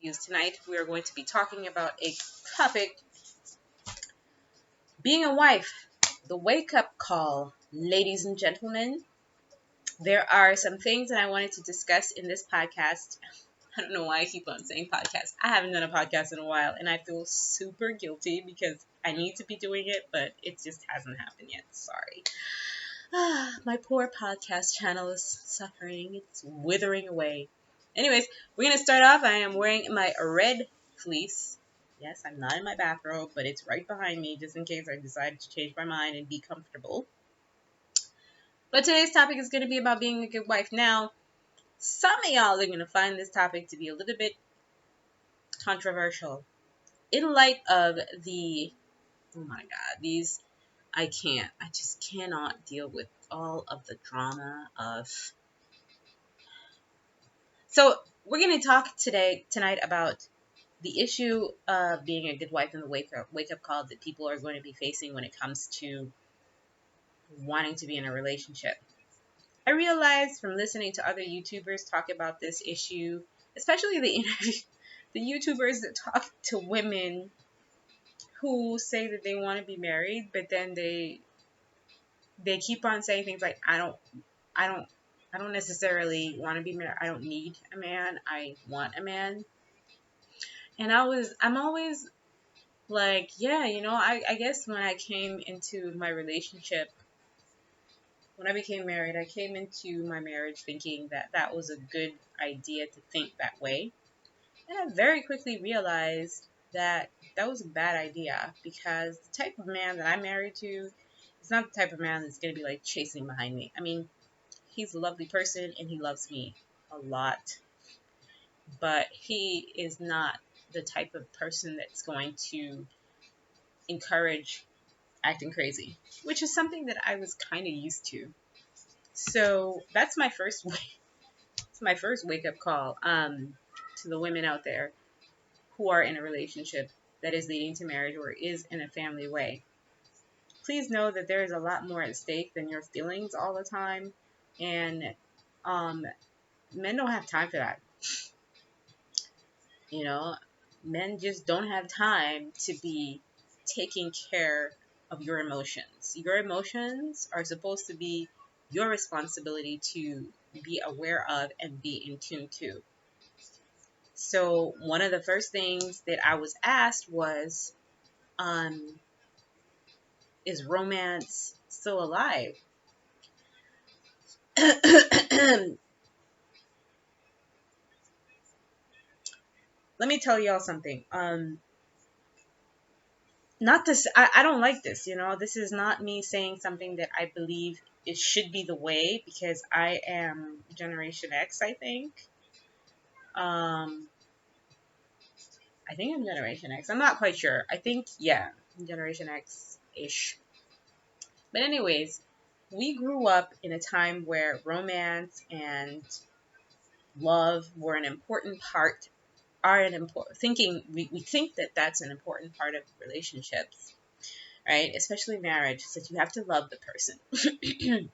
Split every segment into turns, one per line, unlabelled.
interviews. Tonight we are going to be talking about a topic, being a wife, the wake-up call. Ladies and gentlemen, there are some things that I wanted to discuss in this podcast. I don't know why I keep on saying podcast. I haven't done a podcast in a while, and I feel super guilty because I need to be doing it, but it just hasn't happened yet. Sorry. My poor podcast channel is suffering. It's withering away. Anyways, we're going to start off. I am wearing my red fleece. Yes, I'm not in my bathrobe, but it's right behind me just in case I decide to change my mind and be comfortable. But today's topic is going to be about being a good wife. Now, some of y'all are going to find this topic to be a little bit controversial. In light of oh my God, I just cannot deal with all of the drama of. So we're going to talk tonight about the issue of being a good wife and the wake up call that people are going to be facing when it comes to wanting to be in a relationship. I realized from listening to other YouTubers talk about this issue, especially the YouTubers that talk to women who say that they want to be married, but then they keep on saying things like, I don't necessarily want to be married. I don't need a man. I want a man. And I'm always like, yeah, I guess when I came into my relationship, when I became married, I came into my marriage thinking that that was a good idea to think that way. And I very quickly realized that that was a bad idea because the type of man that I'm married to is not the type of man that's going to be like chasing behind me. I mean, he's a lovely person and he loves me a lot, but he is not the type of person that's going to encourage acting crazy, which is something that I was kind of used to. So that's my first wake up call to the women out there who are in a relationship that is leading to marriage or is in a family way. Please know that there is a lot more at stake than your feelings all the time, and men don't have time for that. Men just don't have time to be taking care of your emotions. Your emotions are supposed to be your responsibility to be aware of and be in tune to. So one of the first things that I was asked was, is romance still alive? Let me tell y'all something. Not this, I don't like this, this is not me saying something that I believe it should be the way, because I am Generation X, I think. I think I'm Generation X. I'm not quite sure. I think, yeah, Generation X-ish. But anyways, we grew up in a time where romance and love were an important part, we think that that's an important part of relationships, right? Especially marriage, that you have to love the person.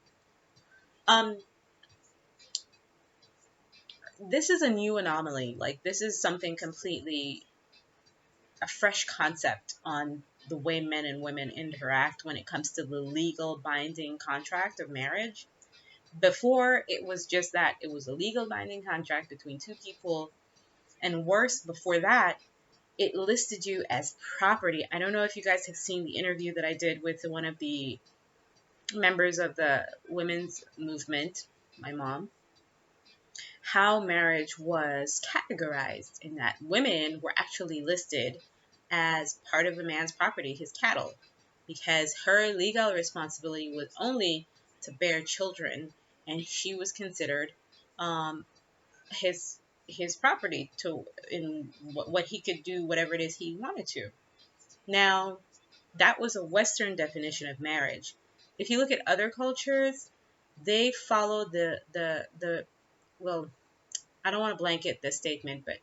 This is a new anomaly. Like, this is something completely a fresh concept on the way men and women interact when it comes to the legal binding contract of marriage. Before, it was just that it was a legal binding contract between two people, and worse, before that, it listed you as property. I don't know if you guys have seen the interview that I did with one of the members of the women's movement, my mom, how marriage was categorized, in that women were actually listed as part of a man's property, his cattle, because her legal responsibility was only to bear children, and she was considered his property in what he could do, whatever it is he wanted to. Now, that was a Western definition of marriage. If you look at other cultures, they follow well, I don't want to blanket this statement, but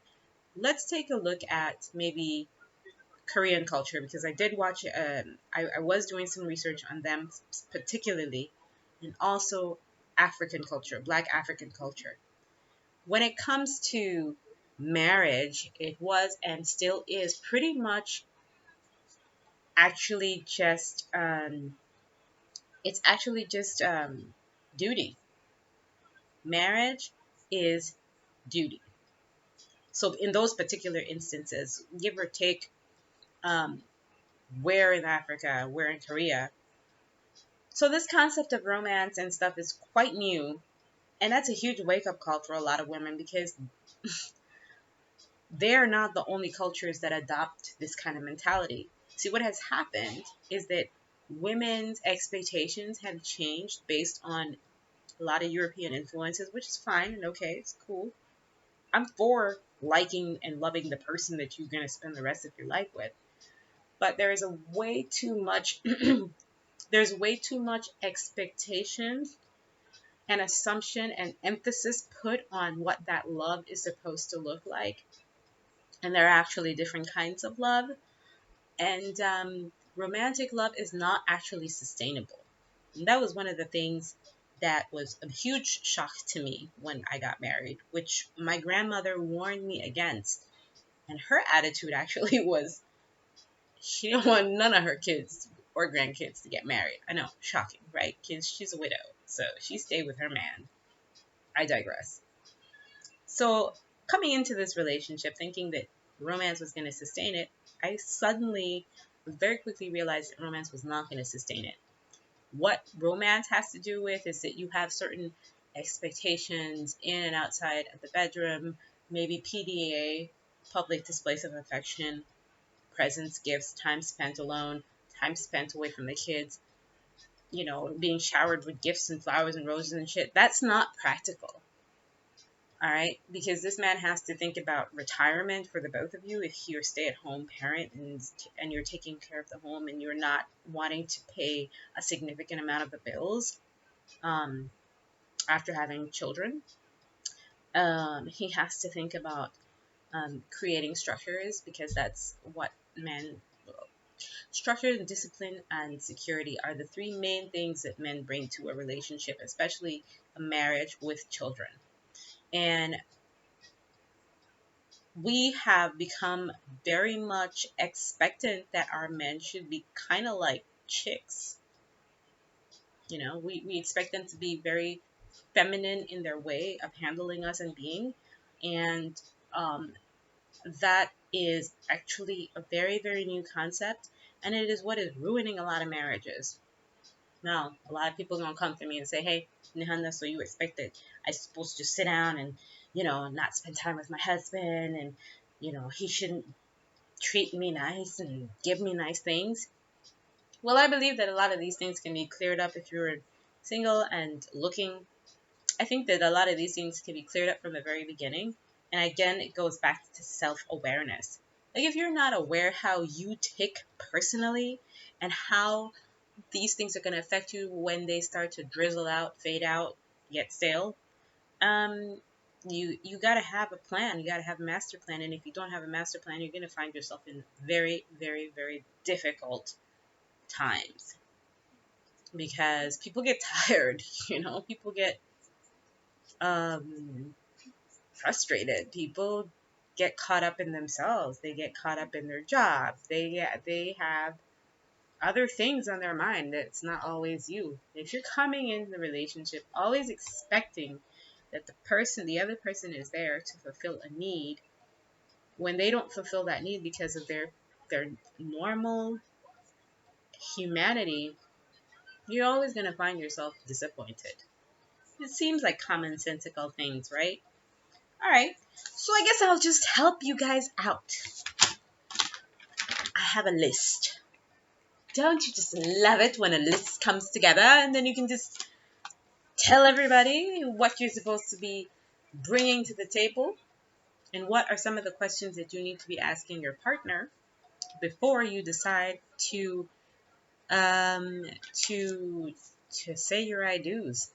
let's take a look at maybe Korean culture, because I did watch, I was doing some research on them particularly, and also African culture, Black African culture. When it comes to marriage, it was and still is pretty much actually just it's actually just duty. Marriage is duty. So in those particular instances, give or take, um, where in Africa, where in Korea. So this concept of romance and stuff is quite new, and that's a huge wake up call for a lot of women because they're not the only cultures that adopt this kind of mentality. See, what has happened is that women's expectations have changed based on a lot of European influences, which is fine and okay, it's cool. I'm for liking and loving the person that you're going to spend the rest of your life with. But there is a way too much there's way too much expectation and assumption and emphasis put on what that love is supposed to look like. And there are actually different kinds of love. And romantic love is not actually sustainable. And that was one of the things that was a huge shock to me when I got married, which my grandmother warned me against. And her attitude actually was she didn't want none of her kids or grandkids to get married. I know, shocking, right? Kids, she's a widow, so she stayed with her man. I digress. So, coming into this relationship thinking that romance was going to sustain it, I suddenly very quickly realized that romance was not going to sustain it. What romance has to do with is that you have certain expectations in and outside of the bedroom, maybe PDA, public displays of affection, presents, gifts, time spent alone, time spent away from the kids, being showered with gifts and flowers and roses and shit. That's not practical. All right, because this man has to think about retirement for the both of you if you're a stay-at-home parent and you're taking care of the home and you're not wanting to pay a significant amount of the bills um, after having children. He has to think about creating structures because that's what men structure and discipline and security are the three main things that men bring to a relationship, especially a marriage with children. And we have become very much expectant that our men should be kind of like chicks. We expect them to be very feminine in their way of handling us and being. And um, that is actually a very, very new concept. And it is what is ruining a lot of marriages. Now, a lot of people are going to come to me and say, hey, Nihana, so you expect that I'm supposed to just sit down and, not spend time with my husband and, he shouldn't treat me nice and give me nice things. Well, I believe that a lot of these things can be cleared up if you're single and looking. I think that a lot of these things can be cleared up from the very beginning. And again, it goes back to self-awareness. Like if you're not aware how you tick personally and how these things are going to affect you when they start to drizzle out, fade out, get stale, um, you got to have a plan. You got to have a master plan. And if you don't have a master plan, you're going to find yourself in very, very, very difficult times because people get tired. People get um, frustrated. People get caught up in themselves. They get caught up in their jobs. They have other things on their mind that's not always you. If you're coming in the relationship always expecting that the other person is there to fulfill a need, when they don't fulfill that need because of their normal humanity, you're always going to find yourself disappointed. It seems like commonsensical things, right? All right. So I guess I'll just help you guys out. I have a list. Don't you just love it when a list comes together and then you can just tell everybody what you're supposed to be bringing to the table and what are some of the questions that you need to be asking your partner before you decide um, to to say your I do's.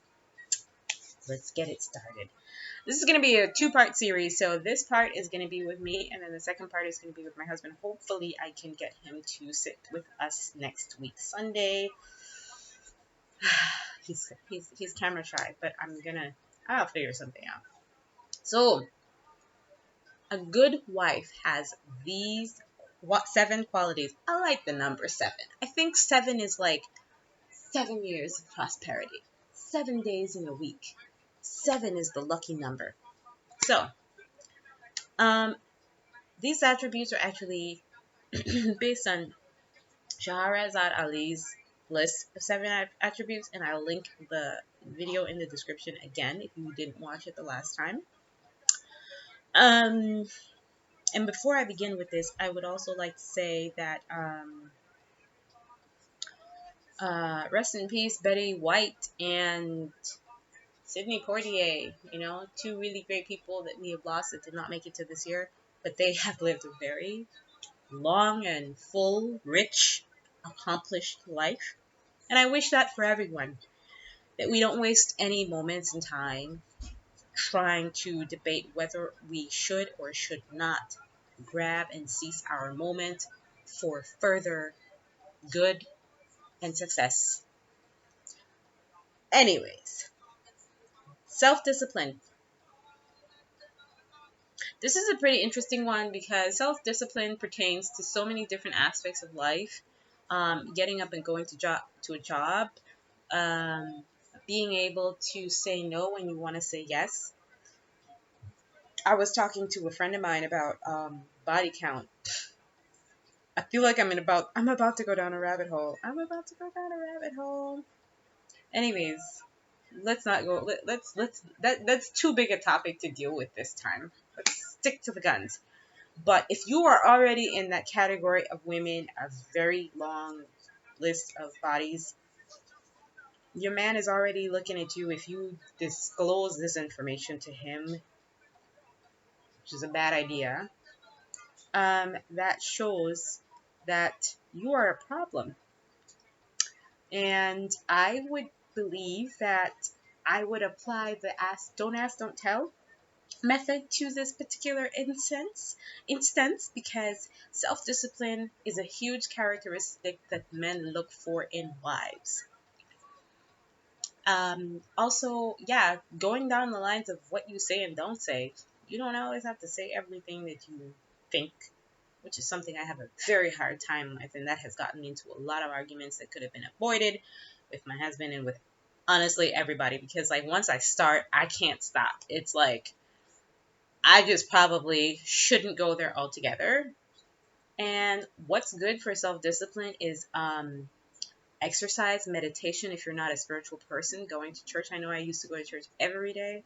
Let's get it started. This is going to be a two-part series, so this part is going to be with me, and then the second part is going to be with my husband. Hopefully, I can get him to sit with us next week, Sunday. he's camera shy, but I'll figure something out. So, A good wife has these 7 qualities. I like the number 7. I think 7 is like 7 years of prosperity, 7 days in a week. 7 is the lucky number. So, um, these attributes are actually based on Shahrazad Ali's list of 7 attributes, and I'll link the video in the description again if you didn't watch it the last time. And before I begin with this, I would also like to say that rest in peace, Betty White and Sidney Poitier. You know, 2 really great people that we have lost that did not make it to this year, but they have lived a very long and full, rich, accomplished life. And I wish that for everyone, that we don't waste any moments in time trying to debate whether we should or should not grab and seize our moment for further good and success. Anyways, self-discipline. This is a pretty interesting one because self-discipline pertains to so many different aspects of life. Getting up and going to a job, um, being able to say no when you want to say yes. I was talking to a friend of mine about body count. I feel like I'm about to go down a rabbit hole. I'm about to go down a rabbit hole. Anyways, let's not go. That's too big a topic to deal with this time. Let's stick to the guns. But if you are already in that category of women, a very long list of bodies, your man is already looking at you. If you disclose this information to him, which is a bad idea, that shows that you are a problem. And I would believe that I would apply the don't ask, don't tell method to this particular instance because self-discipline is a huge characteristic that men look for in wives. Also, yeah, going down the lines of what you say and don't say. You don't always have to say everything that you think, which is something I have a very hard time with, and that has gotten me into a lot of arguments that could have been avoided with my husband and with honestly everybody, because like once I start, I can't stop. It's like I just probably shouldn't go there altogether. And what's good for self-discipline is exercise, meditation. If you're not a spiritual person, going to church. I know I used to go to church every day.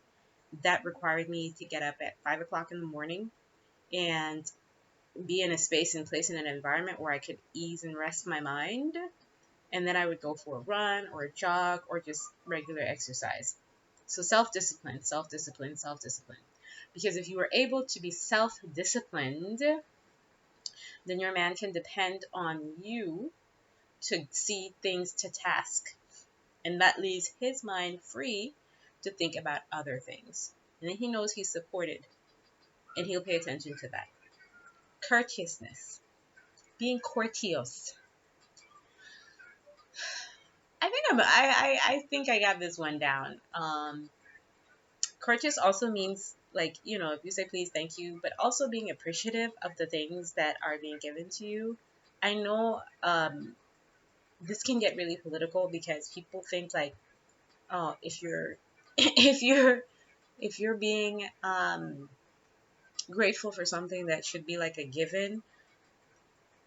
That required me to get up at 5 o'clock in the morning and be in a space and place in an environment where I could ease and rest my mind. And then I would go for a run or a jog or just regular exercise. So self-discipline, self-discipline, self-discipline. Because if you are able to be self-disciplined, then your man can depend on you to see things to task. And that leaves his mind free to think about other things. And then he knows he's supported. And he'll pay attention to that. Courteousness. Being courteous. I think I got this one down. Courteous also means, like, you know, if you say please, thank you, but also being appreciative of the things that are being given to you. I know this can get really political because people think like, oh, if you're if you're if you're being grateful for something that should be like a given,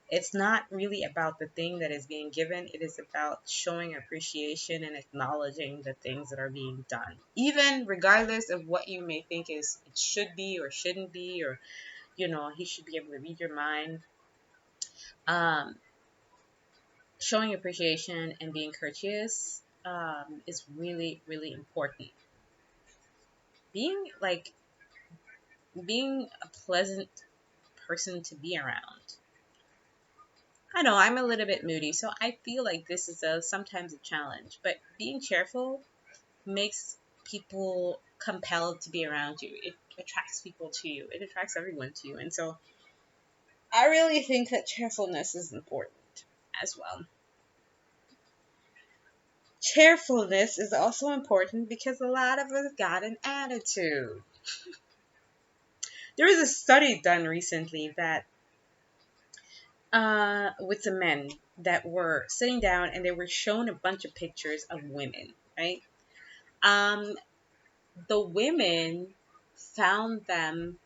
it's not really about the thing that is being given. It is about showing appreciation and acknowledging the things that are being done. Even regardless of what you may think is it should be or shouldn't be, or, you know, he should be able to read your mind. Um, Showing appreciation and being courteous is really, really important. Being like, being a pleasant person to be around. I know I'm a little bit moody, so I feel like this is sometimes a challenge. But being cheerful makes people compelled to be around you. It attracts people to you. It attracts everyone to you. And so I really think that cheerfulness is important as well. Cheerfulness is also important because a lot of us got an attitude. There was a study done recently that with the men that were sitting down and they were shown a bunch of pictures of women, right? Um, the women found them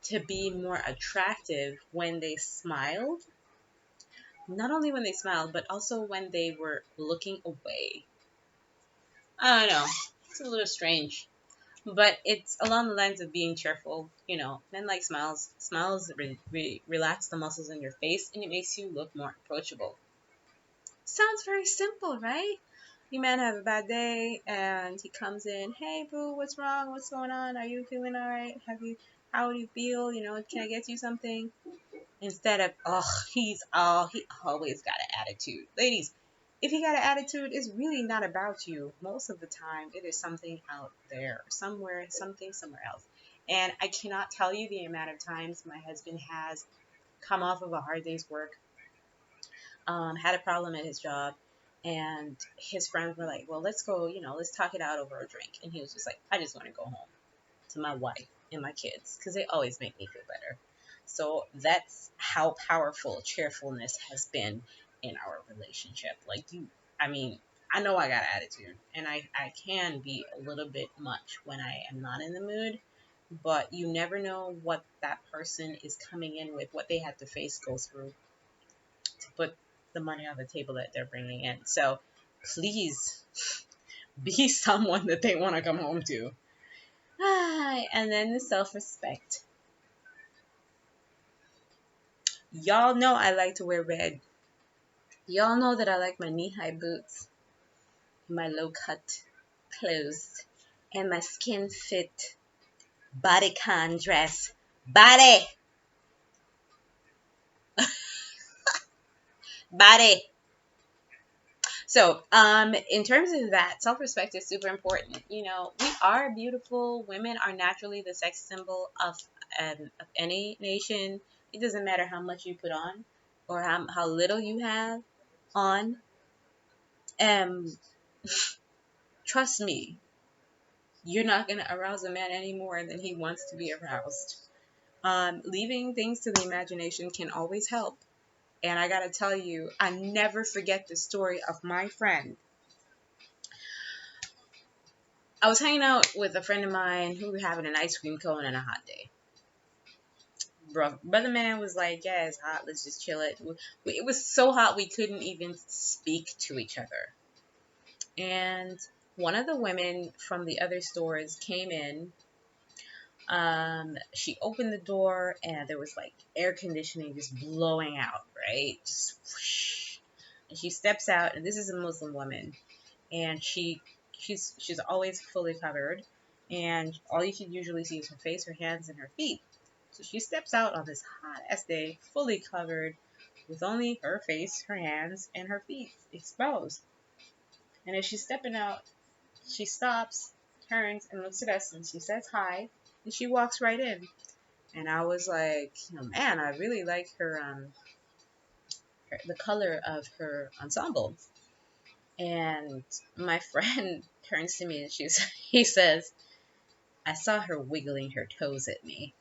to be more attractive when they smiled. Not only when they smiled, but also when they were looking away. I don't know. It's a little strange. But it's along the lines of being cheerful. You know, men like smiles. Smiles relax the muscles in your face and it makes you look more approachable. Sounds very simple, right? You man have a bad day and he comes in, hey boo, what's wrong? What's going on? Are you feeling alright? How do you feel? You know, can I get you something? Instead of, oh, he always got an attitude. Ladies, if he got an attitude, it's really not about you. Most of the time, it is something out there, somewhere, something somewhere else. And I cannot tell you the amount of times my husband has come off of a hard day's work, had a problem at his job, and his friends were like, well, let's go, let's talk it out over a drink. And he was just like, I just want to go home to my wife and my kids because they always make me feel better. So that's how powerful cheerfulness has been in our relationship. Like I mean, I know I got attitude and I can be a little bit much when I am not in the mood, but you never know what that person is coming in with, what they had to go through to put the money on the table that they're bringing in. So please be someone that they want to come home to. And then the self-respect. Y'all know I like to wear red. Y'all know that I like my knee-high boots, my low-cut clothes, and my skin-fit bodycon dress. Body! Body! So, in terms of that, self-respect is super important. You know, we are beautiful. Women are naturally the sex symbol of any nation. It doesn't matter how much you put on or how little you have on. Um, Trust me, you're not going to arouse a man any more than he wants to be aroused. Leaving things to the imagination can always help. And I got to tell you, I never forget the story of my friend. I was hanging out with a friend of mine who were having an ice cream cone on a hot day. Brother man was like, yeah, it's hot. Let's just chill it. It was so hot we couldn't even speak to each other. And one of the women from the other stores came in. She opened the door and there was like air conditioning just blowing out, right? Just whoosh. And she steps out, and this is a Muslim woman, and she's always fully covered, and all you can usually see is her face, her hands, and her feet. So she steps out on this hot ass day, fully covered, with only her face, her hands, and her feet exposed. And as she's stepping out, she stops, turns, and looks at us, and she says hi, and she walks right in. And I was like, oh, man, I really like the color of her ensemble. And my friend turns to me and he says, I saw her wiggling her toes at me.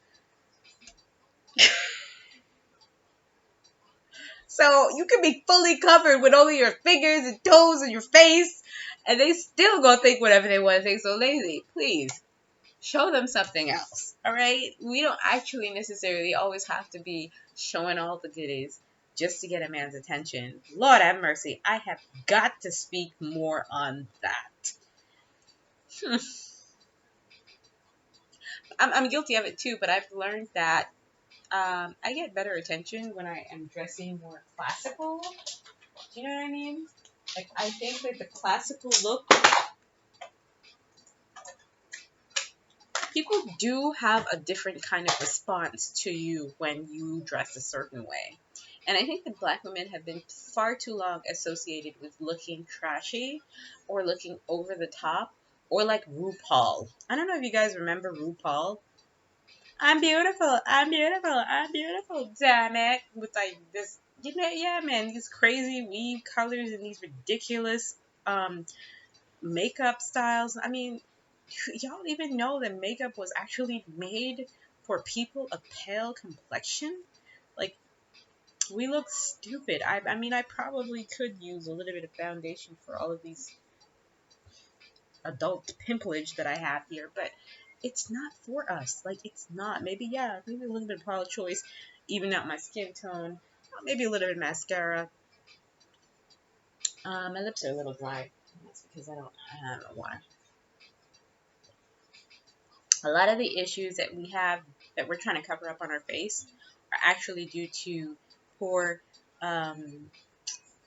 So you can be fully covered with only your fingers and toes and your face, and they still gonna think whatever they want to think. So lazy, please show them something else. All right, we don't actually necessarily always have to be showing all the goodies just to get a man's attention. Lord have mercy, I have got to speak more on that. I'm guilty of it too, but I've learned that I get better attention when I am dressing more classical. Do you know what I mean? Like, I think that the classical look, people do have a different kind of response to you when you dress a certain way. And I think that black women have been far too long associated with looking trashy or looking over the top or like RuPaul. I don't know if you guys remember RuPaul. I'm beautiful, I'm beautiful, I'm beautiful, damn it. With like this, yeah, man, these crazy weave colors and these ridiculous makeup styles. I mean, y'all even know that makeup was actually made for people of pale complexion. Like, we look stupid. I mean, I probably could use a little bit of foundation for all of these adult pimplage that I have here, but it's not for us. Like, it's not. Maybe, yeah, maybe a little bit of product choice, even out my skin tone. Maybe a little bit of mascara. My lips are a little dry. That's because I don't know why. A lot of the issues that we have that we're trying to cover up on our face are actually due to poor um,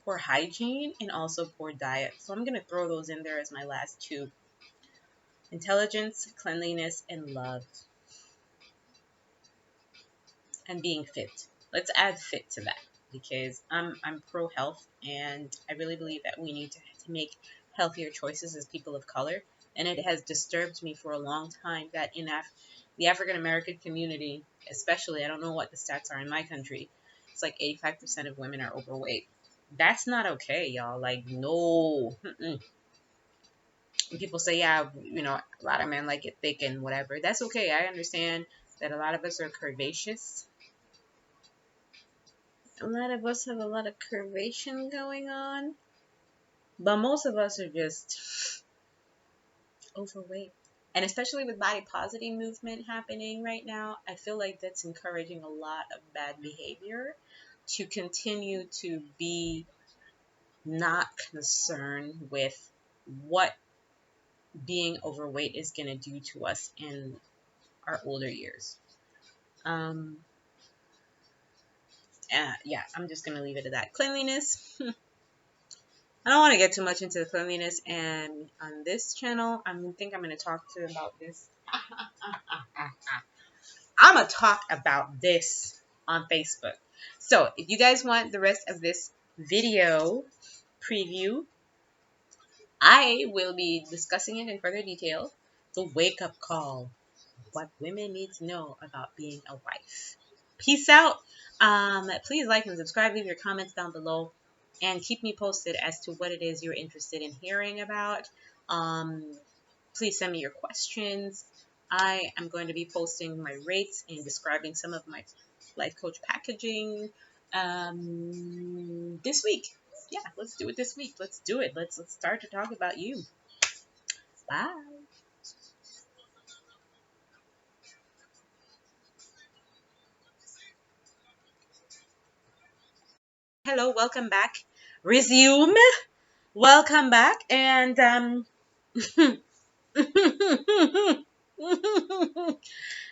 poor hygiene and also poor diet. So I'm going to throw those in there as my last two. Intelligence, cleanliness, and love. And being fit. Let's add fit to that because I'm pro health and I really believe that we need to make healthier choices as people of color. And it has disturbed me for a long time that in the African American community, especially, I don't know what the stats are in my country, it's like 85% of women are overweight. That's not okay, y'all. Like, no. Mm-mm. When people say, yeah, a lot of men like it thick and whatever. That's okay. I understand that a lot of us are curvaceous. A lot of us have a lot of curvation going on, but most of us are just overweight. And especially with body positive movement happening right now, I feel like that's encouraging a lot of bad behavior to continue to be not concerned with what being overweight is going to do to us in our older years. Yeah, I'm just going to leave it at that. Cleanliness. I don't want to get too much into the cleanliness, and on this channel, I think I'm going to talk about this. I'm going to talk about this on Facebook. So, if you guys want the rest of this video preview, I will be discussing it in further detail. The wake-up call. What women need to know about being a wife. Peace out. Please like and subscribe. Leave your comments down below. And keep me posted as to what it is you're interested in hearing about. Please send me your questions. I am going to be posting my rates and describing some of my life coach packaging this week. Yeah, let's do it this week. Let's do it. Let's start to talk about you. Bye. Hello, welcome back. Resume. Welcome back. And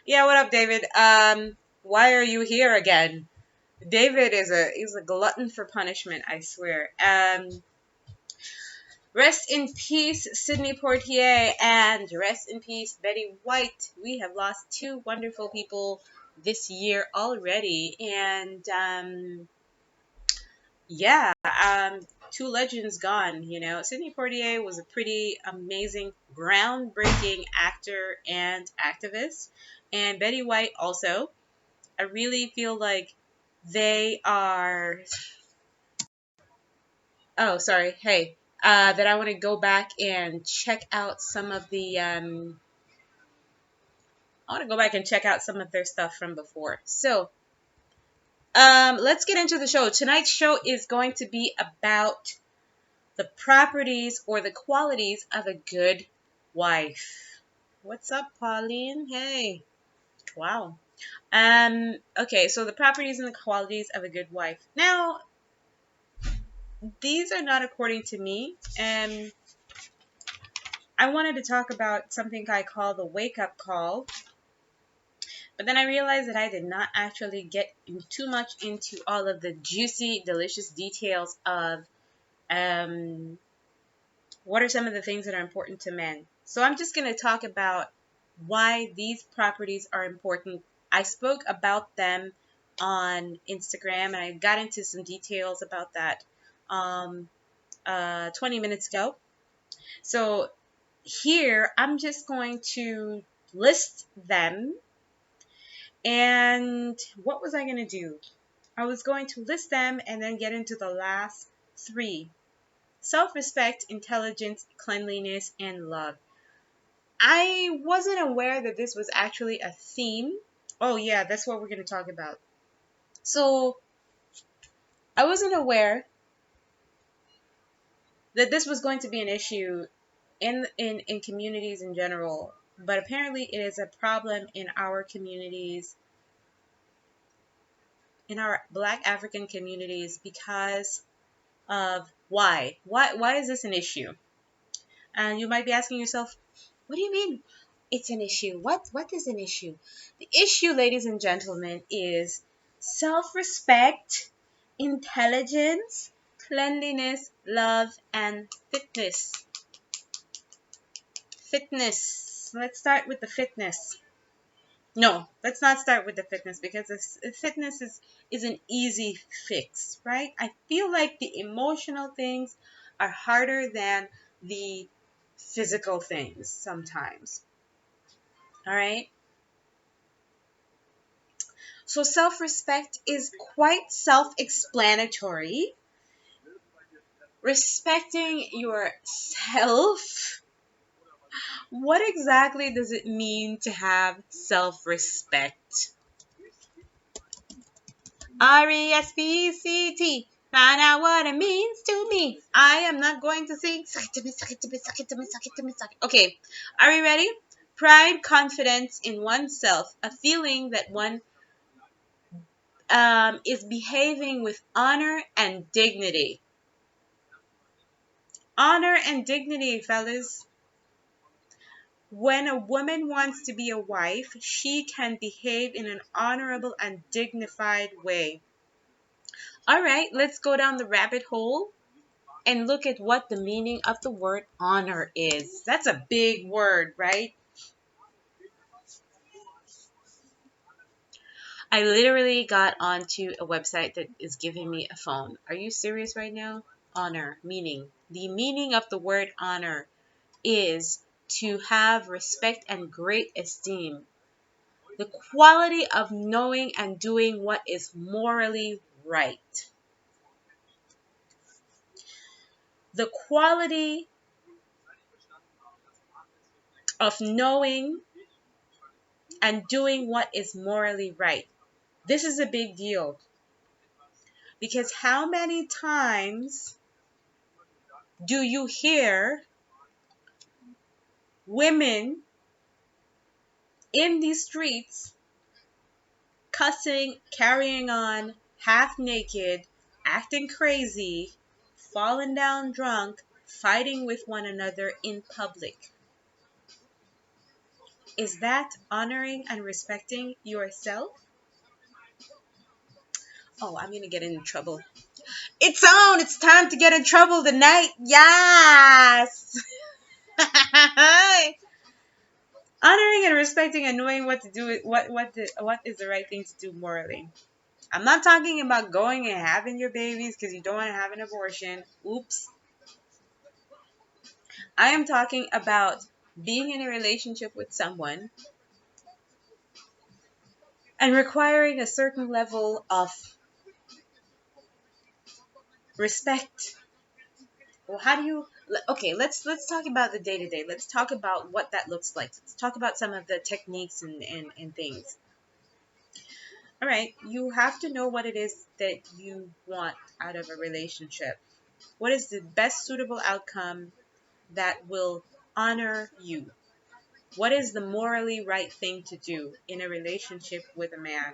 yeah, what up, David? Why are you here again? David is a glutton for punishment, I swear. Rest in peace, Sidney Poitier, and rest in peace, Betty White. We have lost two wonderful people this year already, and yeah, two legends gone. Sidney Poitier was a pretty amazing, groundbreaking actor and activist, and Betty White also. I really feel like they are. Oh, sorry. Hey, that I want to go back and check out some of the. I want to go back and check out some of their stuff from before. So, let's get into the show. Tonight's show is going to be about the properties or the qualities of a good wife. What's up, Pauline? Hey. Wow. Okay, so the properties and the qualities of a good wife. Now, these are not according to me. I wanted to talk about something I call the wake-up call. But then I realized that I did not actually get too much into all of the juicy, delicious details of what are some of the things that are important to men. So I'm just going to talk about why these properties are important. I spoke about them on Instagram, and I got into some details about that 20 minutes ago. So here, I'm just going to list them. And what was I going to do? I was going to list them and then get into the last three. Self-respect, intelligence, cleanliness, and love. I wasn't aware that this was actually a theme Oh, yeah, that's what we're going to talk about. So, I wasn't aware that this was going to be an issue in communities in general, but apparently it is a problem in our communities, in our Black African communities, because of why is this an issue? And you might be asking yourself, what do you mean it's an issue? What is an issue? The issue, ladies and gentlemen, is self-respect, intelligence, cleanliness, love, and fitness. Fitness. Let's start with the fitness. No, let's not start with the fitness, because fitness is an easy fix, right? I feel like the emotional things are harder than the physical things sometimes. All right? So self-respect is quite self-explanatory. Respecting yourself. What exactly does it mean to have self-respect? RESPECT. Find out what it means to me. I am not going to sing. Suck it to me, suck it to me, suck it to me, suck it to me, suck it. Okay, are we ready? Pride, confidence in oneself, a feeling that one is behaving with honor and dignity. Honor and dignity, fellas. When a woman wants to be a wife, she can behave in an honorable and dignified way. All right, let's go down the rabbit hole and look at what the meaning of the word honor is. That's a big word, right? I literally got onto a website that is giving me a phone. Are you serious right now? Honor, meaning. The meaning of the word honor is to have respect and great esteem. The quality of knowing and doing what is morally right. The quality of knowing and doing what is morally right. This is a big deal, because how many times do you hear women in these streets cussing, carrying on, half naked, acting crazy, falling down drunk, fighting with one another in public? Is that honoring and respecting yourself? Oh, I'm gonna get in trouble. It's on! It's time to get in trouble tonight! Yes! Honoring and respecting and knowing what to do, what is the right thing to do morally. I'm not talking about going and having your babies because you don't want to have an abortion. Oops. I am talking about being in a relationship with someone and requiring a certain level of respect. Well, how do you? Okay, let's talk about the day to day. Let's talk about what that looks like. Let's talk about some of the techniques and things. All right, you have to know what it is that you want out of a relationship. What is the best suitable outcome that will honor you? What is the morally right thing to do in a relationship with a man?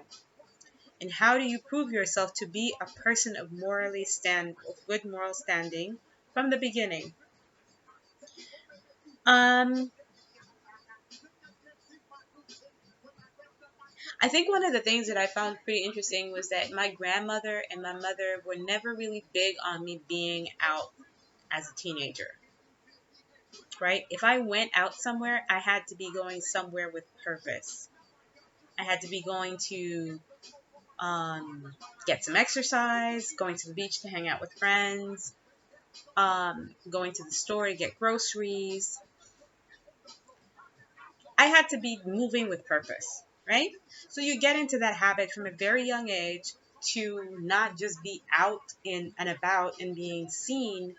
And how do you prove yourself to be a person of of good moral standing from the beginning? Um, I think one of the things that I found pretty interesting was that my grandmother and my mother were never really big on me being out as a teenager, right? If I went out somewhere, I had to be going somewhere with purpose. I had to be going to get some exercise, going to the beach to hang out with friends, going to the store to get groceries. I had to be moving with purpose, right? So you get into that habit from a very young age to not just be out in and about and being seen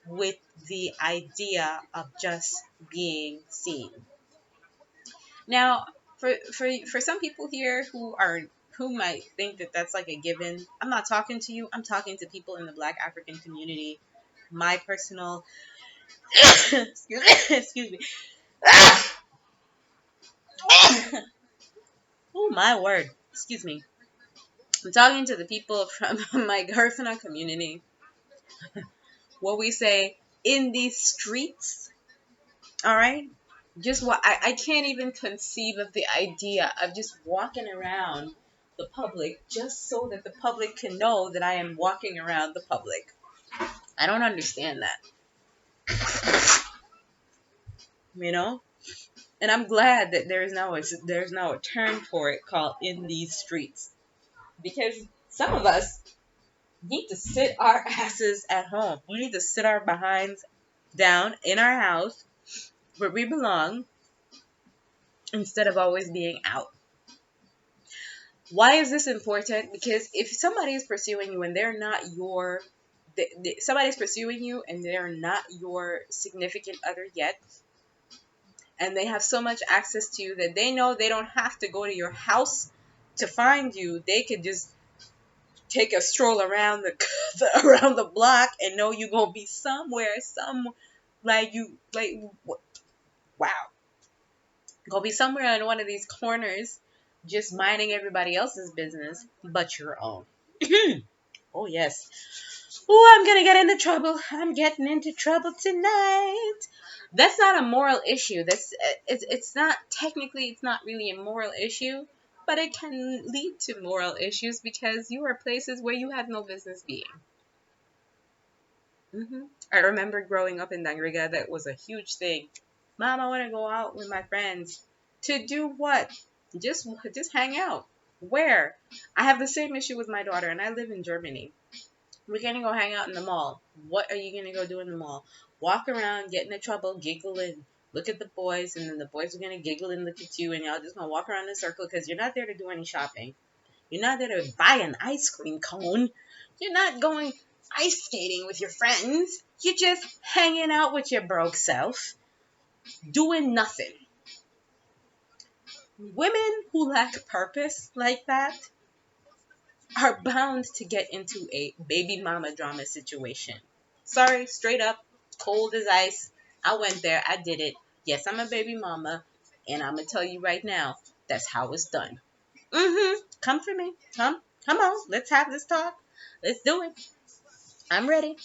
with the idea of just being seen. Now, for some people here who might think that that's like a given, I'm not talking to you. I'm talking to people in the Black African community. My personal excuse me. Oh my word. Excuse me. I'm talking to the people from my personal community. What we say in these streets. All right. Just what I can't even conceive of the idea of just walking around the public just so that the public can know that I am walking around the public. I don't understand that, you know. And I'm glad that there's now a term for it called in these streets, because some of us need to sit our asses at home. We need to sit our behinds down in our house where we belong instead of always being out. Why is this important? Because if somebody is pursuing you and they're not your somebody's pursuing you and they're not your significant other yet, and they have so much access to you that they know they don't have to go to your house to find you. They could just take a stroll around around the block and know you're gonna be somewhere, like wow, gonna be somewhere in one of these corners, just minding everybody else's business but your own. Oh yes. Oh, I'm gonna get into trouble. I'm getting into trouble tonight. That's not a moral issue. It's not technically, it's not really a moral issue, but it can lead to moral issues because you are places where you have no business being. I remember growing up in Dangriga, that was a huge thing. Mom, I want to go out with my friends. To do what? Just hang out. Where? I have the same issue with my daughter, and I live in Germany. We're gonna go hang out in the mall. What are you gonna go do in the mall? Walk around, get into trouble, giggle, and look at the boys, and then the boys are gonna giggle and look at you, and y'all just gonna walk around in a circle because you're not there to do any shopping. You're not there to buy an ice cream cone. You're not going ice skating with your friends. You're just hanging out with your broke self, doing nothing. Women who lack purpose like that are bound to get into a baby mama drama situation. Sorry, straight up, cold as ice. I went there. I did it. Yes, I'm a baby mama, and I'm gonna tell you right now, that's how it's done. Come for me. Come on. Let's have this talk. Let's do it. I'm ready.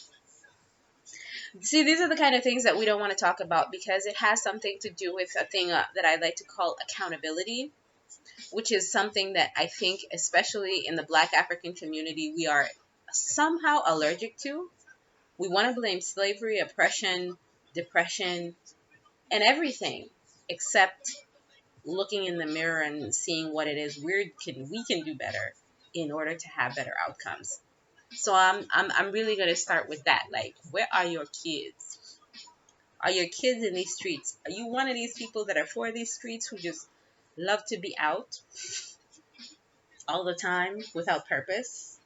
See, these are the kind of things that we don't want to talk about because it has something to do with a thing that I like to call accountability, which is something that I think, especially in the Black African community, we are somehow allergic to. We want to blame slavery, oppression, depression, and everything except looking in the mirror and seeing what it is we can do better in order to have better outcomes. So I'm really gonna start with that. Like, where are your kids? Are your kids in these streets? Are you one of these people that are for these streets who just love to be out all the time without purpose?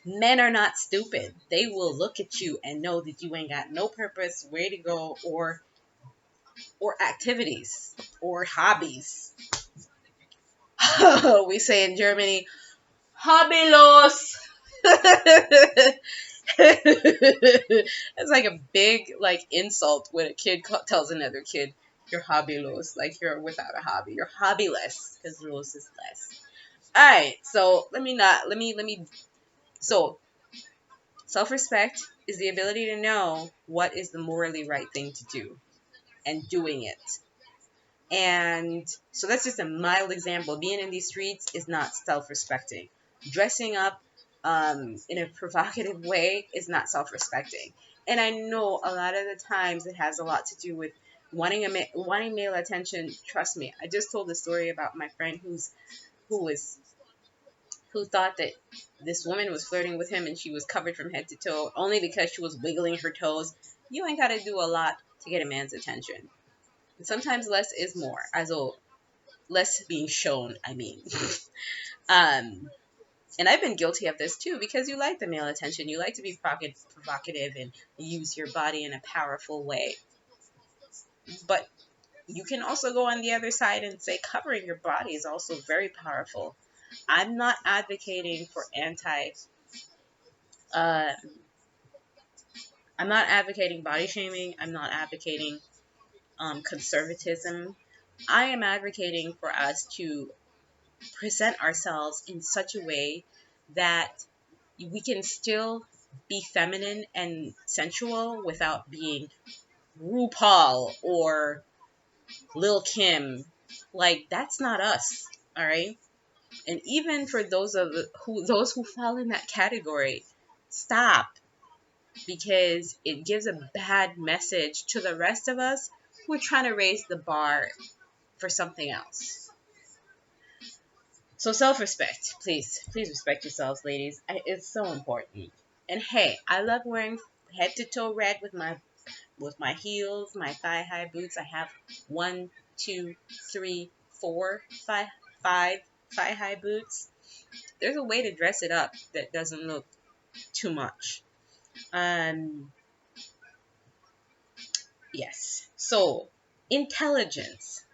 Men are not stupid. They will look at you and know that you ain't got no purpose, where to go, or activities or hobbies. We say in Germany, hobbylos. It's like a big insult when a kid tells another kid you're hobbylos, like you're without a hobby. You're hobbyless because los is less. All right, so so self-respect is the ability to know what is the morally right thing to do and doing it. And so that's just a mild example. Being in these streets is not self-respecting. Dressing up in a provocative way is not self-respecting. And I know a lot of the times it has a lot to do with wanting male attention. Trust me, I just told the story about my friend who was who thought that this woman was flirting with him and she was covered from head to toe only because she was wiggling her toes. You ain't got to do a lot to get a man's attention. And sometimes less is more, as though less being shown, I mean. And I've been guilty of this too because you like the male attention. You like to be provocative and use your body in a powerful way. But You can also go on the other side and say covering your body is also very powerful. I'm not advocating for uh, I'm not advocating body shaming. I'm not advocating conservatism. I am advocating for us to present ourselves in such a way that we can still be feminine and sensual without being RuPaul or Lil Kim. Like, that's not us, all right? And even for those who fall in that category, stop, because it gives a bad message to the rest of us who are trying to raise the bar for something else. So self-respect, please respect yourselves, ladies. It's so important. And hey, I love wearing head to toe red with my heels, my thigh high boots. I have one, two, three, four, five thigh high boots. There's a way to dress it up that doesn't look too much. Um, yes. So intelligence.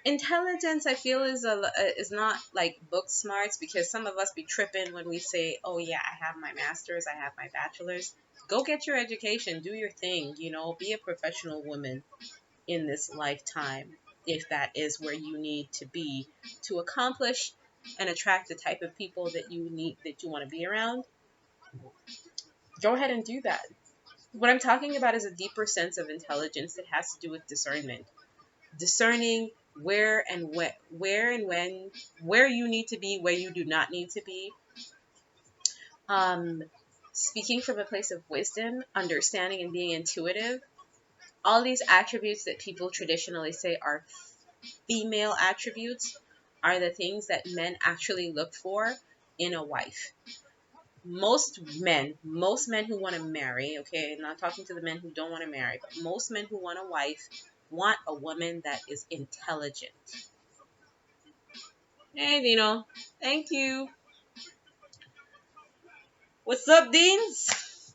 Intelligence, I feel, is not like book smarts, because some of us be tripping when we say, "Oh yeah, I have my master's, I have my bachelor's." Go get your education, do your thing, be a professional woman in this lifetime, if that is where you need to be to accomplish and attract the type of people that you want to be around. Go ahead and do that. What I'm talking about is a deeper sense of intelligence that has to do with discernment. Discerning where you need to be, where you do not need to be. Um, Speaking from a place of wisdom, understanding, and being intuitive. All these attributes that people traditionally say are female attributes are the things that men actually look for in a wife. Most men who want to marry, okay, I'm not talking to the men who don't want to marry, but most men who want a wife want a woman that is intelligent. Hey, Dino. Thank you. What's up, Deans?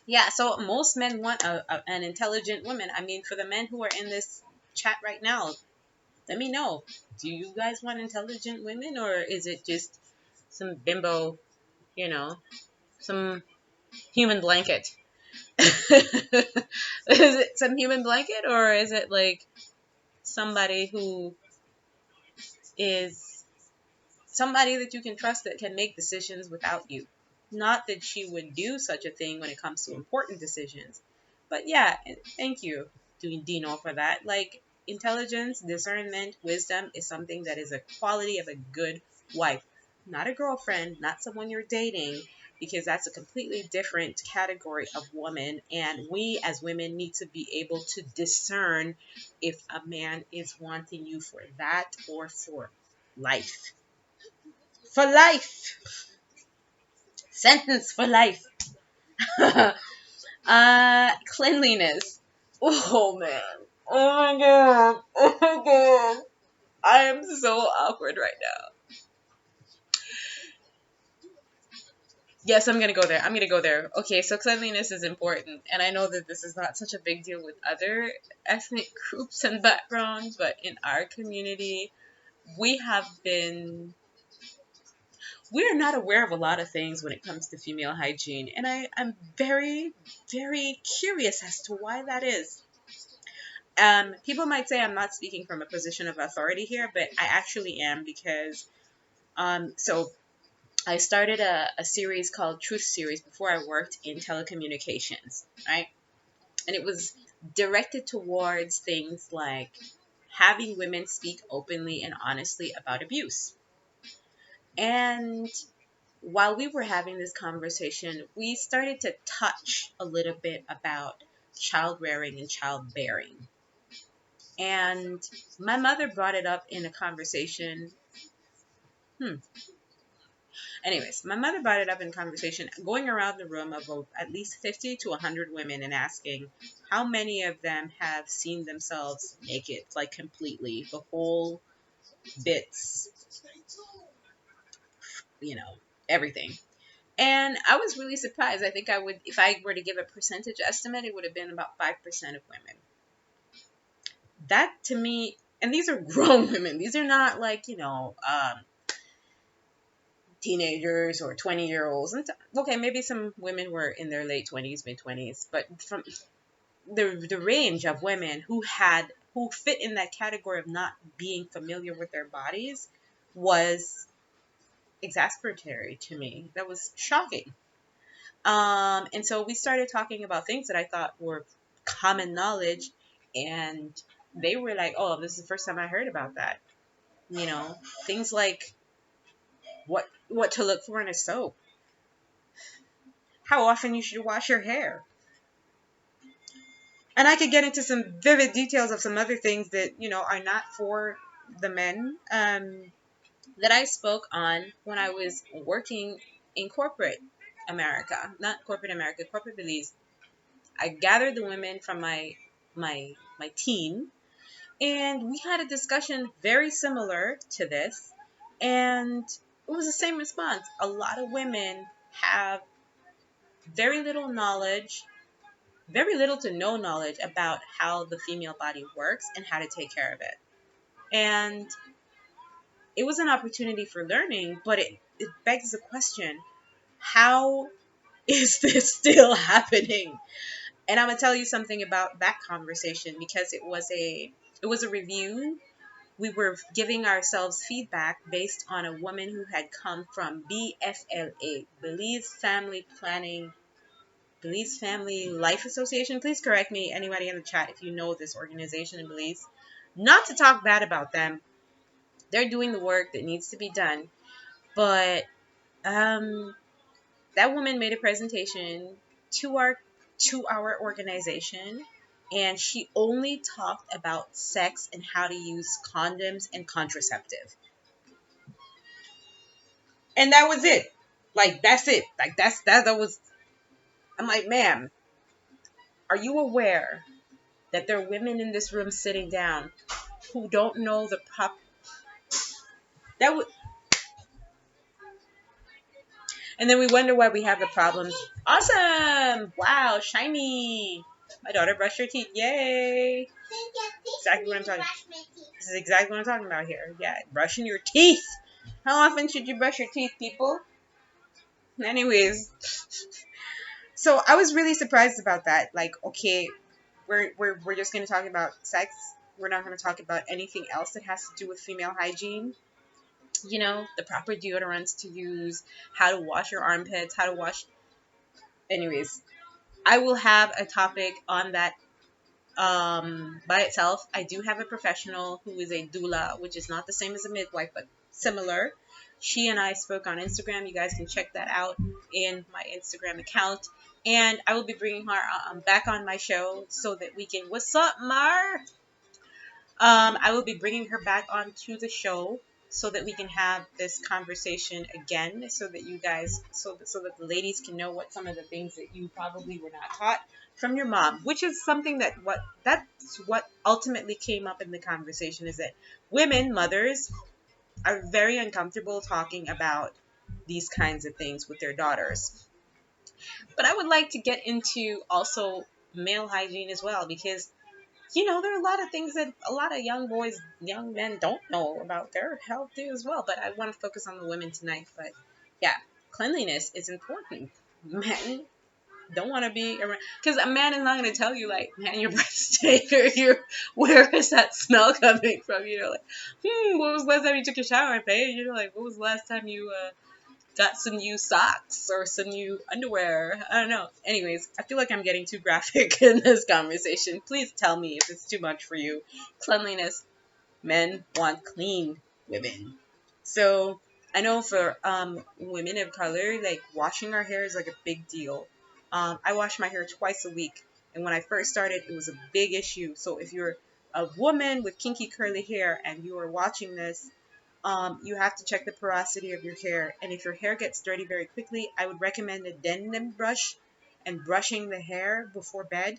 Yeah, so most men want an intelligent woman. I mean, for the men who are in this chat right now, let me know. Do you guys want intelligent women, or is it just some bimbo, you know, some human blanket? Is it some human blanket, or is it like somebody who is somebody that you can trust, that can make decisions without you? Not that she would do such a thing when it comes to important decisions. But yeah, thank you, Dino, for that. Like, intelligence, discernment, wisdom is something that is a quality of a good wife. Not a girlfriend, not someone you're dating, because that's a completely different category of woman. And we as women need to be able to discern if a man is wanting you for that or for life. For life! Sentence for life. Cleanliness. Oh man. Oh my god. Oh my god. I am so awkward right now. Yes, I'm gonna go there. I'm gonna go there. Okay, so cleanliness is important, and I know that this is not such a big deal with other ethnic groups and backgrounds, but in our community, we have been we are not aware of a lot of things when it comes to female hygiene, and I'm very, very curious as to why that is. People might say I'm not speaking from a position of authority here, but I actually am, because so I started a series called Truth Series before I worked in telecommunications, right? And it was directed towards things like having women speak openly and honestly about abuse. And while we were having this conversation, we started to touch a little bit about child rearing and childbearing. And my mother brought it up in a conversation. Anyways, my mother brought it up in conversation, going around the room of at least 50 to 100 women and asking how many of them have seen themselves naked, like completely, the whole bits, you know, everything. And I was really surprised. I think I would, if I were to give a percentage estimate, it would have been about 5% of women. that to me, and these are grown women. These are not like, teenagers or 20-year-olds. Okay, maybe some women were in their late 20s, mid 20s, but from the range of women who fit in that category of not being familiar with their bodies was exasperatory to me. That was shocking. And so we started talking about things that I thought were common knowledge, and they were like, "Oh, this is the first time I heard about that." You know, things like what to look for in a soap, how often you should wash your hair. And I could get into some vivid details of some other things that, are not for the men, that I spoke on when I was working in corporate America, not corporate America, corporate Belize. I gathered the women from my team, and we had a discussion very similar to this, and it was the same response. A lot of women have very little knowledge, very little to no knowledge about how the female body works and how to take care of it. And it was an opportunity for learning, but it begs the question, how is this still happening? And I'm gonna tell you something about that conversation, because it was a review. We were giving ourselves feedback based on a woman who had come from BFLA, Belize Family Life Association. Please correct me, anybody in the chat, if you know this organization in Belize. Not to talk bad about them. They're doing the work that needs to be done. But that woman made a presentation to our organization, and she only talked about sex and how to use condoms and contraceptive. And that was it. Like, that's it. Like, that was, I'm like, ma'am, are you aware that there are women in this room sitting down who don't know the that would, and then we wonder why we have the problems. Awesome. Wow, shiny. My daughter brushed her teeth. Yay. Exactly what I'm talking. This is exactly what I'm talking about here. Yeah, brushing your teeth. How often should you brush your teeth, people? Anyways, so I was really surprised about that. Like, okay, we're just gonna talk about sex. We're not gonna talk about anything else that has to do with female hygiene. The proper deodorants to use, how to wash your armpits, how to wash. Anyways, I will have a topic on that by itself. I do have a professional who is a doula, which is not the same as a midwife, but similar. She and I spoke on Instagram. You guys can check that out in my Instagram account. And I will be bringing her back on my show so that we can. What's up, Mar? I will be bringing her back onto the show so that we can have this conversation again, so that you guys, so that the ladies can know what some of the things that you probably were not taught from your mom, which is something that's what ultimately came up in the conversation, is that women, mothers, are very uncomfortable talking about these kinds of things with their daughters. But I would like to get into also male hygiene as well, because there are a lot of things that a lot of young men don't know about their health as well. But I want to focus on the women tonight. But yeah, cleanliness is important. Men don't want to be around, because a man is not going to tell you, like, man, your breath stink, or where is that smell coming from? Like, what was the last time you took a shower, babe? Like, what was the last time you got some new socks or some new underwear? I don't know. Anyways, I feel like I'm getting too graphic in this conversation. Please tell me if it's too much for you. Cleanliness. Men want clean women. So I know for women of color, like, washing our hair is like a big deal. I wash my hair twice a week. And when I first started, it was a big issue. So if you're a woman with kinky curly hair and you are watching this, you have to check the porosity of your hair. And if your hair gets dirty very quickly, I would recommend a denim brush and brushing the hair before bed,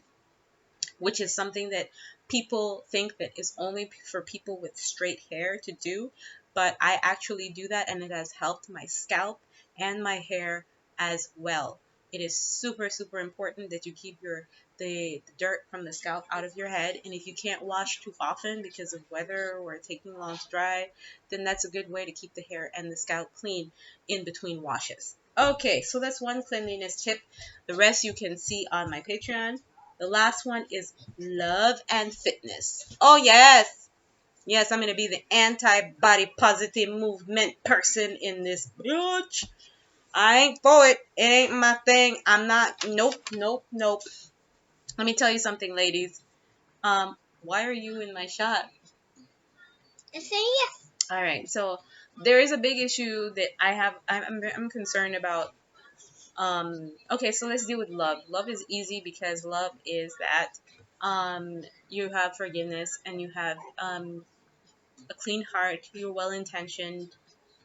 which is something that people think that is only for people with straight hair to do. But I actually do that, and it has helped my scalp and my hair as well. It is super, super important that you keep your the dirt from the scalp out of your head. And if you can't wash too often because of weather or taking long to dry, then that's a good way to keep the hair and the scalp clean in between washes. Okay, so that's one cleanliness tip. The rest you can see on my Patreon. The last one is love and fitness. Oh, yes. Yes, I'm going to be the anti-body positive movement person in this bitch. I ain't for it. It ain't my thing. I'm not. Nope, nope, nope. Let me tell you something, ladies. Why are you in my shot?
I say yes.
All right. So there is a big issue that I have. I'm concerned about. Okay, so let's deal with love. Love is easy because love is that you have forgiveness and you have a clean heart. You're well intentioned,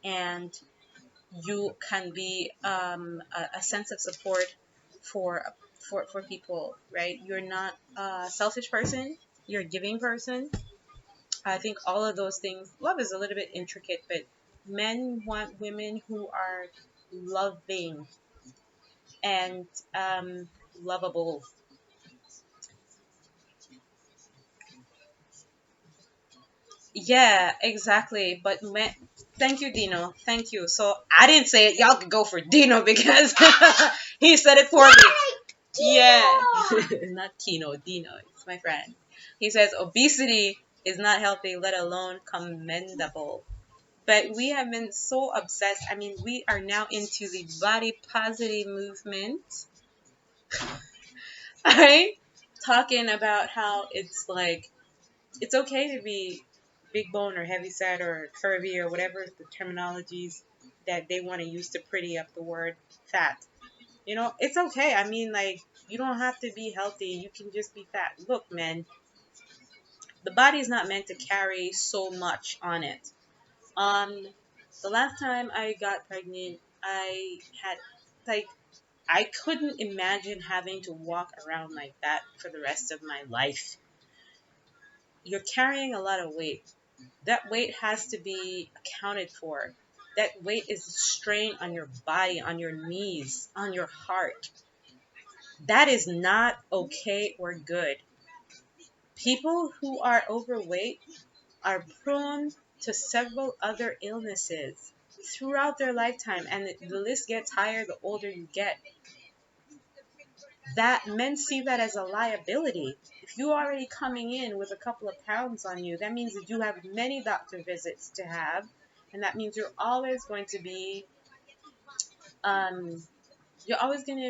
and you can be a sense of support for for people, right? You're not a selfish person. You're a giving person. I think all of those things. Love is a little bit intricate, but men want women who are loving and lovable. Yeah, exactly. But men, thank you, Dino. Thank you. So I didn't say it. Y'all could go for Dino because he said it for me. Yeah, not Kino, Dino. It's my friend. He says obesity is not healthy, let alone commendable. But we have been so obsessed. I mean, we are now into the body positive movement, right? Talking about how it's like it's okay to be big bone or heavy set or curvy or whatever the terminologies that they want to use to pretty up the word fat. You know, it's okay. I mean, like, you don't have to be healthy. You can just be fat. Look, man, the body is not meant to carry so much on it. Um, the last time I got pregnant, I had, like, I couldn't imagine having to walk around like that for the rest of my life. You're carrying a lot of weight. That weight has to be accounted for. That weight is a strain on your body, on your knees, on your heart. That is not okay or good. People who are overweight are prone to several other illnesses throughout their lifetime, and the list gets higher the older you get. That men see that as a liability. If you're already coming in with a couple of pounds on you, that means that you have many doctor visits to have, and that means um, you're always going to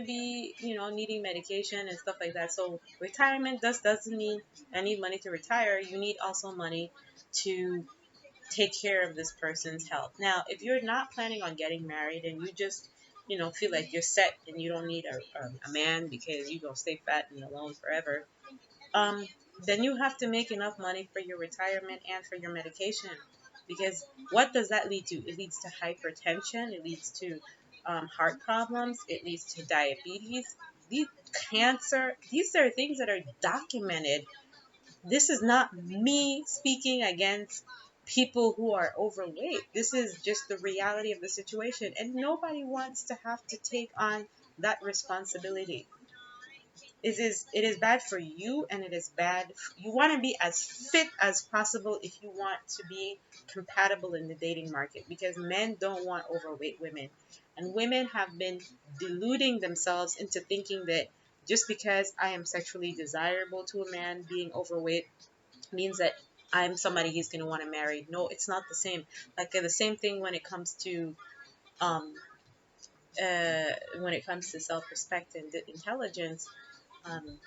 be, needing medication and stuff like that. So retirement doesn't mean I need money to retire. You need also money to take care of this person's health. Now, if you're not planning on getting married and you just, feel like you're set and you don't need a man because you're going to stay fat and alone forever, um, then you have to make enough money for your retirement and for your medication. Because what does that lead to? It leads to hypertension. It leads to heart problems. It leads to diabetes. These cancer. These are things that are documented. This is not me speaking against people who are overweight. This is just the reality of the situation, and nobody wants to have to take on that responsibility. It is bad for you, and it is bad. You want to be as fit as possible if you want to be compatible in the dating market, because men don't want overweight women, and women have been deluding themselves into thinking that just because I am sexually desirable to a man, being overweight means that I'm somebody he's going to want to marry. No, it's not the same. Like the same thing um when it comes to self-respect and intelligence. um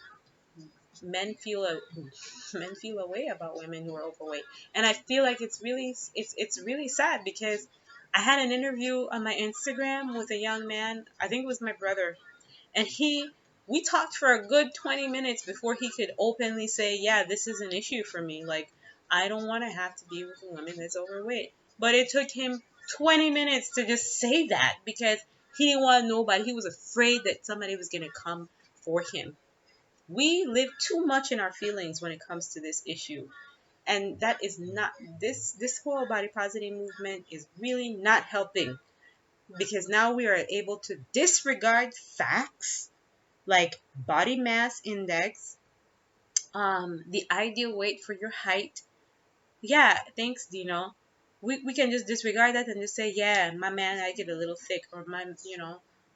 men feel a men feel a way about women who are overweight, and I feel like it's really sad, because I had an interview on my Instagram with a young man. I think it was my brother, and we talked for a good 20 minutes before he could openly say, yeah, this is an issue for me. Like, I don't want to have to be with a woman that's overweight. But it took him 20 minutes to just say that, because he didn't want nobody. He was afraid that somebody was going to come for him. We live too much in our feelings when it comes to this issue. And that is not, this whole body positive movement is really not helping, because now we are able to disregard facts. like body mass index, the ideal weight for your height. Yeah, thanks, Dino. We can just disregard that and just say, yeah, my man, I get a little thick, or my,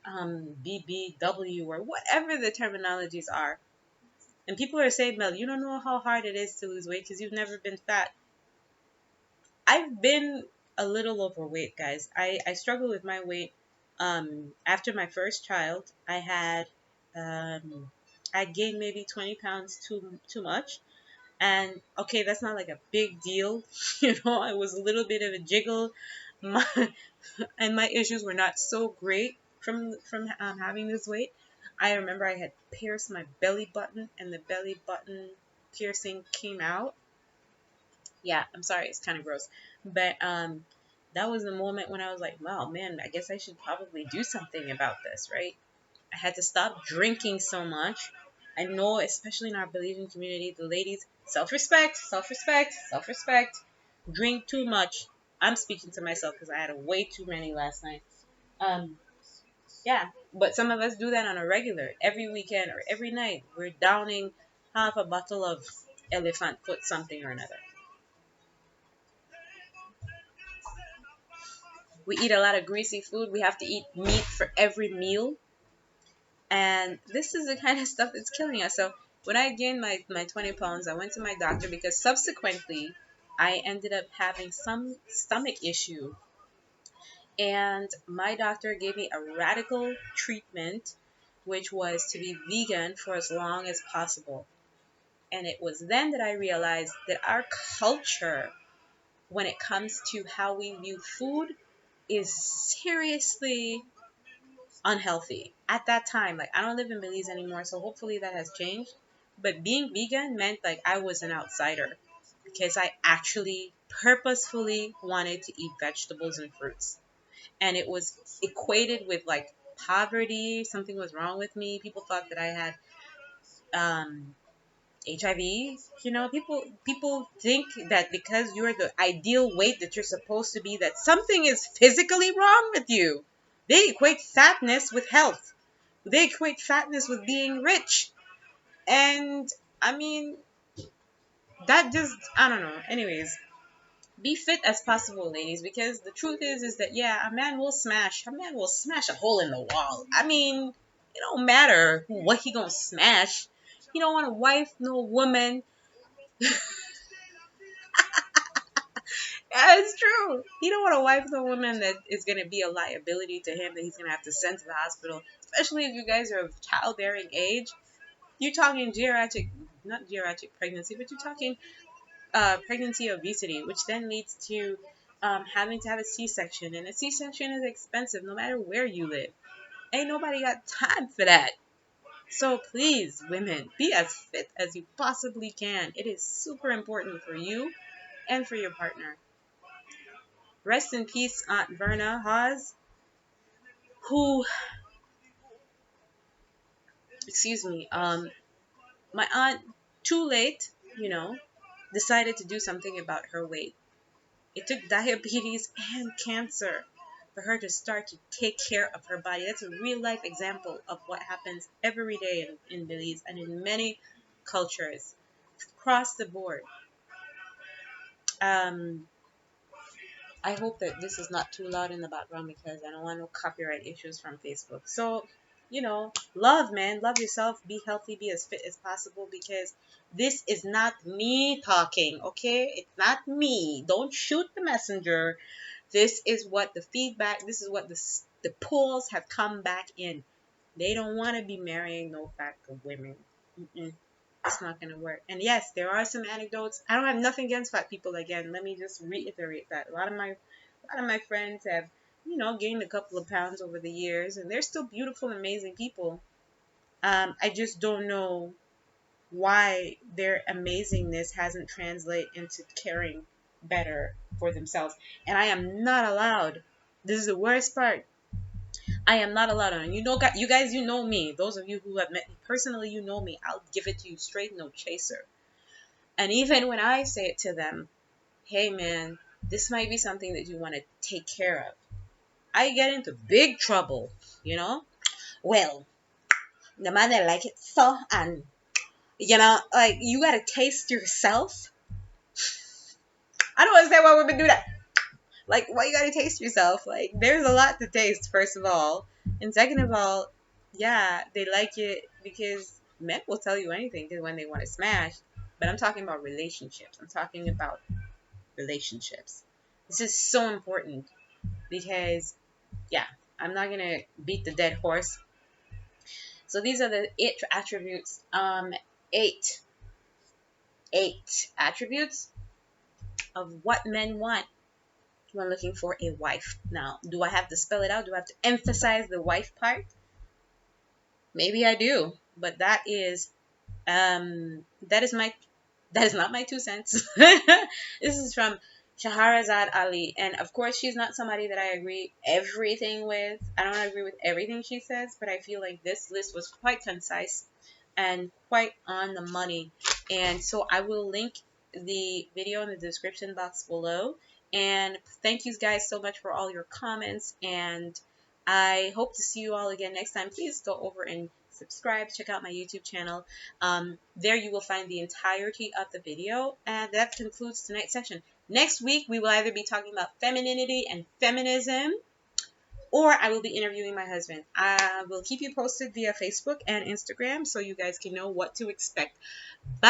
BBW, or whatever the terminologies are. And people are saying, Mel, you don't know how hard it is to lose weight because you've never been fat. I've been a little overweight, guys. I struggle with my weight. After my first child, I gained maybe 20 pounds too much. And okay, that's not like a big deal. It was a little bit of a jiggle. My, and my issues were not so great from having this weight. I remember I had pierced my belly button, and the belly button piercing came out. Yeah, I'm sorry, it's kind of gross, but that was the moment when I was like, wow, man, I guess I should probably do something about this, right? I had to stop drinking so much. I know, especially in our Belizean community, the ladies, self-respect, self-respect, self-respect, drink too much. I'm speaking to myself because I had way too many last night. Um, yeah, but some of us do that on a regular, every weekend or every night. We're downing half a bottle of elephant foot something or another. We eat a lot of greasy food. We have to eat meat for every meal. And this is the kind of stuff that's killing us. So when I gained my 20 pounds, I went to my doctor because subsequently I ended up having some stomach issue. And my doctor gave me a radical treatment, which was to be vegan for as long as possible. And it was then that I realized that our culture, when it comes to how we view food, is seriously unhealthy at that time. Like, I don't live in Belize anymore, so hopefully that has changed. But being vegan meant like I was an outsider because I actually purposefully wanted to eat vegetables and fruits. And it was equated with like poverty. Something was wrong with me. People thought that I had HIV. People think that because you're the ideal weight that you're supposed to be, that something is physically wrong with you. They equate fatness with health. They equate fatness with being rich. And I mean, that just, I don't know. Anyways, be fit as possible, ladies, because the truth is that, yeah, a man will smash a hole in the wall. I mean, it don't matter what he gonna smash. He don't want a wife, no woman. Yeah, it's true. He don't want a wife, no woman that is gonna be a liability to him that he's gonna have to send to the hospital. Especially if you guys are of childbearing age. You're talking geriatric, not geriatric pregnancy, but you're talking pregnancy obesity, which then leads to having to have a C-section. And a C-section is expensive no matter where you live. Ain't nobody got time for that. So please, women, be as fit as you possibly can. It is super important for you and for your partner. Rest in peace, Aunt Verna Hawes, who, excuse me, my aunt, too late, you know, decided to do something about her weight. It took diabetes and cancer for her to start to take care of her body. That's a real life example of what happens every day in Belize and in many cultures across the board. Um, I hope that this is not too loud in the background because I don't want no copyright issues from Facebook. So, love, man, love yourself, be healthy, be as fit as possible because this is not me talking, okay? It's not me. Don't shoot the messenger. This is what the feedback, this is what the polls have come back in. They don't want to be marrying no fat women. Mm-mm. It's not going to work. And yes, there are some anecdotes. I don't have nothing against fat people. Again, let me just reiterate that. A lot of my friends have, gained a couple of pounds over the years, and they're still beautiful, amazing people. I just don't know why their amazingness hasn't translated into caring better for themselves. And I am not allowed. This is the worst part. I am not allowed. And you guys, you know me. Those of you who have met me personally, you know me. I'll give it to you straight, no chaser. And even when I say it to them, hey man, this might be something that you want to take care of, I get into big trouble, you know? Well, the man that like it so, and you know, like you gotta taste yourself. I don't understand why women do that. Like, why you gotta taste yourself? Like, there's a lot to taste, first of all. And second of all, yeah, they like it because men will tell you anything when they want to smash. But I'm talking about relationships. I'm talking about relationships. This is so important because, yeah, I'm not gonna beat the dead horse. So these are the eight attributes. Eight, eight attributes of what men want when looking for a wife. Now, do I have to spell it out? Do I have to emphasize the wife part? Maybe I do, but that is my that is not my 2 cents. This is from Shahrazad Ali, and of course she's not somebody that I agree everything with. I don't agree with everything she says, but I feel like this list was quite concise and quite on the money. And so I will link the video in the description box below. And thank you guys so much for all your comments, and I hope to see you all again next time. Please go over and subscribe, check out my YouTube channel. There you will find the entirety of the video, and that concludes tonight's session. Next week, we will either be talking about femininity and feminism, or I will be interviewing my husband. I will keep you posted via Facebook and Instagram so you guys can know what to expect. Bye!